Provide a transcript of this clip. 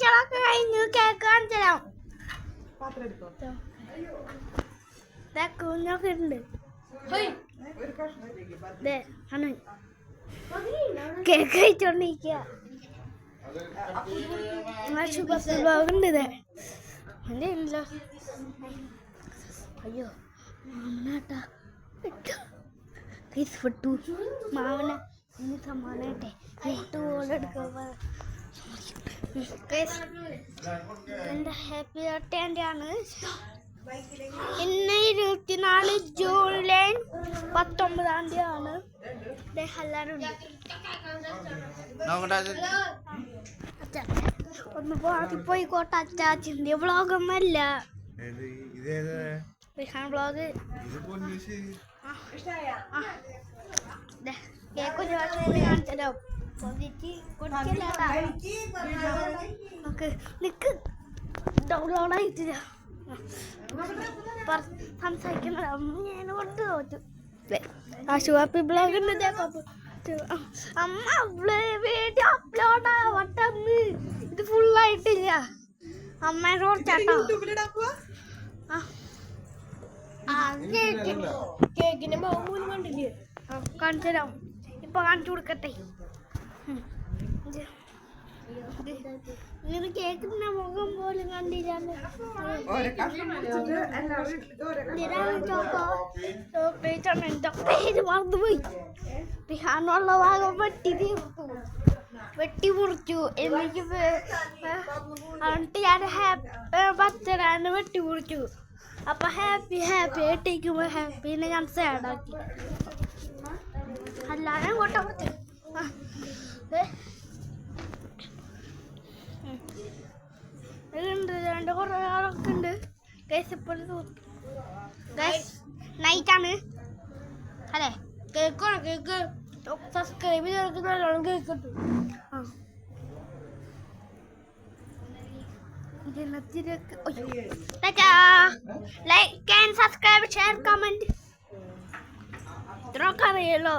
കഴിച്ചളൊക്കെ കഴിഞ്ഞു. കേക്ക് കാണിച്ചു തരാം. കുഞ്ഞൊക്കെ ഉണ്ട്. കേക്ക് കഴിച്ചോണ്ടിരിക്കുക. ഉണ്ട് അയ്യോ മാമനാട്ടാ വിട്ടു. മാമനെ ഇനി സമ്മാനായിട്ടെ വിട്ടു പോലെ എടുക്കുക. എൻ്റെ ഹാപ്പി ബർത്ത്ഡേ ആണ്. ഇന്ന് 24 ജൂലൈ 19 ആണ്. എല്ലാവരും ഒന്ന് പോയിക്കോട്ടെ. അച്ചാച്ചിന്റെ വ്ളോഗൊന്നല്ല, റിഹാൻ വ്ളോഗ്. കേക്ക് കാണിച്ചല്ലോ. നിക്ക് ഡൗൺലോഡ് ആയിട്ടില്ല. സംസാരിക്കുന്നത് ഞാൻ കൊണ്ട് തോറ്റു. ആശുവാപ്പി ബ്ലോഗ് ഉണ്ട്. അമ്മ വീഡിയോ അപ്ലോഡ് ആവട്ടെന്ന്. ഇത് ഫുള്ളായിട്ടില്ല. അമ്മേനെ ഓർച്ചാട്ടോ. കേക്കിന്റെ മുഖം കണ്ടില്ലേ? കാണിച്ചു തരാം. ഇപ്പൊ കാണിച്ചു കൊടുക്കട്ടെ. ഇങ്ങനെ കേക്കിന്റെ മുഖം പോലും കണ്ടില്ല. പേര് മറന്നുപോയി. റിഹാനുള്ള ഭാഗം വെട്ടി മുറിച്ചു. എനിക്ക് എന്നിട്ട് ഞാൻ പച്ചരാണ് വെട്ടി മുറിച്ചു. അപ്പൊ ഹാപ്പി ഹാപ്പി ഇട്ടേക്കുമ്പോ ഹാപ്പിനെ ഞാൻ സാഡാക്കി. അല്ലാതെ അങ്ങോട്ടാ പറ്റും. ഉണ്ട് കുറെ ആളൊക്കെ ഉണ്ട്. നൈറ്റാണ് അല്ലേ? കേക്കാണ്. കേക്ക് സബ്സ്ക്രൈബ് ചെയ്ത് നല്ലോണം കേക്ക് കിട്ടും. Like and subscribe share comment ഇത്രയൊക്കെ അറിയാലോ.